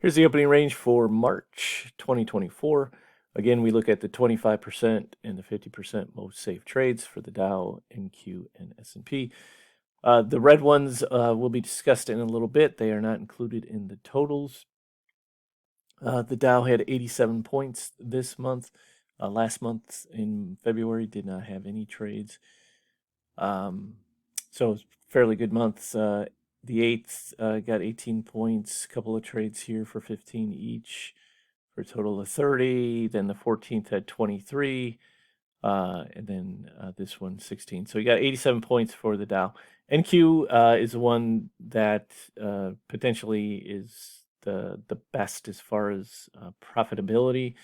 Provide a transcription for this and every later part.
Here's the opening range for March 2024. Again, we look at the 25% and the 50% most safe trades for the Dow, NQ, and S&P. The red ones will be discussed in a little bit. They are not included in the totals. The Dow had 87 points this month. Last month in February did not have any trades. So it's fairly good months. The 8th got 18 points, a couple of trades here for 15 each for a total of 30. Then the 14th had 23, and then this one 16. So you got 87 points for the Dow. NQ is the one that potentially is the best as far as profitability.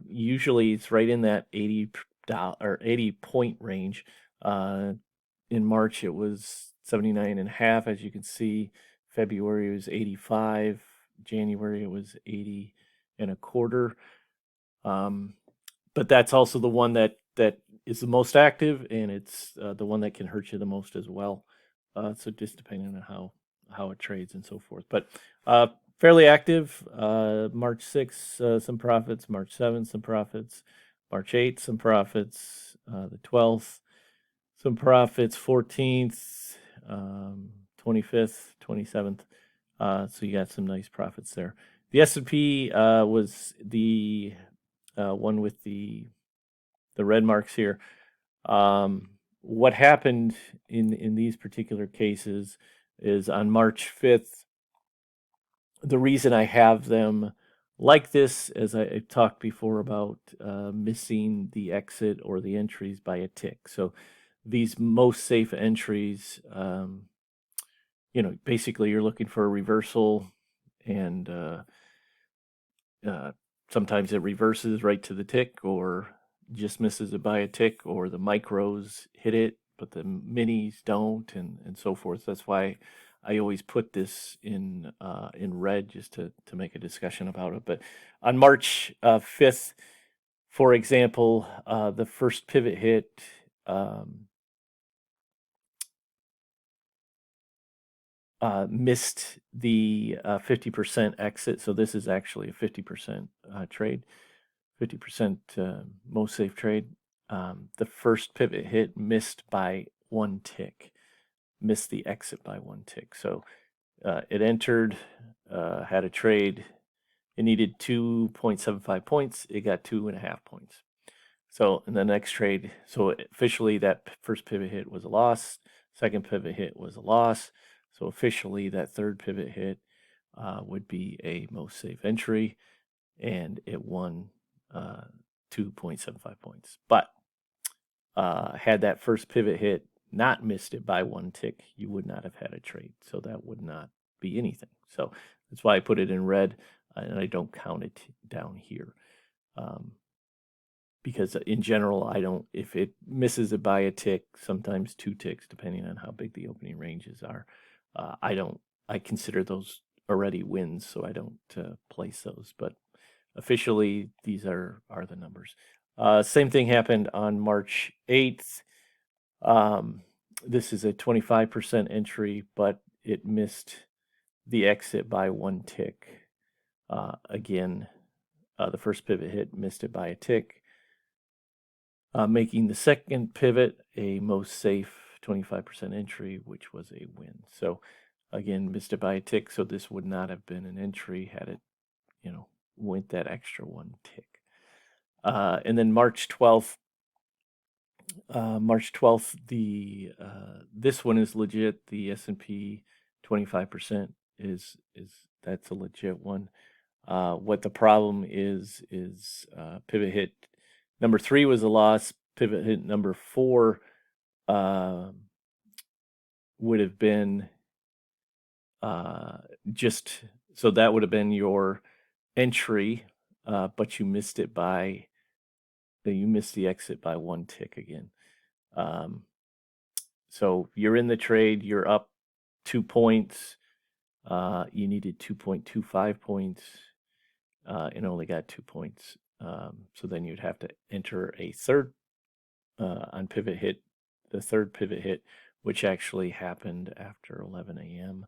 Usually it's right in that 80 point range. In March, it was 79.5, as you can see. February it was 85. January it was 80 and a quarter. But that's also the one that is the most active, and it's the one that can hurt you the most as well. So just depending on how it trades and so forth. But fairly active. March 6th, some profits. March 7th, some profits. March 8th, some profits. The 12th, some profits. 14th, 25th, 27th. So you got some nice profits there. The S&P was the one with the red marks here. What happened in these particular cases is on March 5th, the reason I have them like this, as I talked before about missing the exit or the entries by a tick. So these most safe entries, basically you're looking for a reversal, and sometimes it reverses right to the tick or just misses it by a tick, or the micros hit it, but the minis don't, and so forth. That's why I always put this in red just to make a discussion about it. But on March 5th, for example, the first pivot hit missed the 50% exit. So this is actually a 50% trade, 50% most safe trade. The first pivot hit missed by one tick, missed the exit by one tick. So it entered, had a trade. It needed 2.75 points. It got 2.5 points. So in the next trade, so officially that first pivot hit was a loss. Second pivot hit was a loss. So officially that third pivot hit would be a most safe entry, and it won 2.75 points. But had that first pivot hit not missed it by one tick, you would not have had a trade. So that would not be anything. So that's why I put it in red, and I don't count it down here. Because in general, I don't, if it misses it by a tick, sometimes two ticks, depending on how big the opening ranges are, I consider those already wins, so I don't place those. But officially, these are the numbers. Same thing happened on March 8th. This is a 25% entry, but it missed the exit by one tick. Again, the first pivot hit missed it by a tick, making the second pivot a most safe 25% entry, which was a win. So again, missed it by a tick, so this would not have been an entry had it, went that extra one tick. And then March 12th, the this one is legit. The S&P 25% is that's a legit one. What the problem is pivot hit number 3 was a loss. Pivot hit number 4 would have been just, so that would have been your entry, but you missed it by, you missed the exit by one tick again. So you're in the trade, you're up 2 points. You needed 2.25 points and only got 2 points. So then you'd have to enter a third on pivot hit, the third pivot hit, which actually happened after 11 a.m.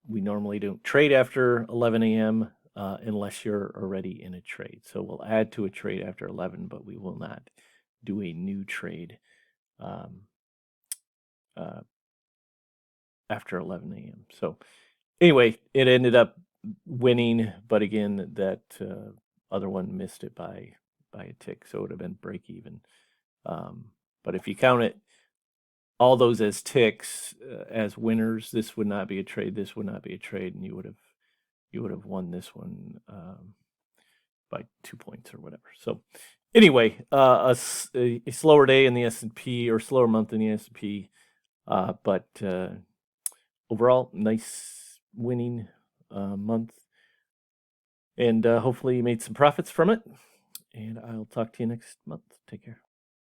we normally don't trade after 11 a.m. Unless you're already in a trade. So we'll add to a trade after 11, but we will not do a new trade um, after 11 a.m. So anyway, it ended up winning, but again, that other one missed it by a tick, so it would have been break even. But if you count it, all those as ticks, as winners, this would not be a trade. This would not be a trade, and you would have won this one by 2 points or whatever. So anyway, a slower day in the S&P, or slower month in the S&P, but overall, nice winning month. And hopefully you made some profits from it. And I'll talk to you next month. Take care.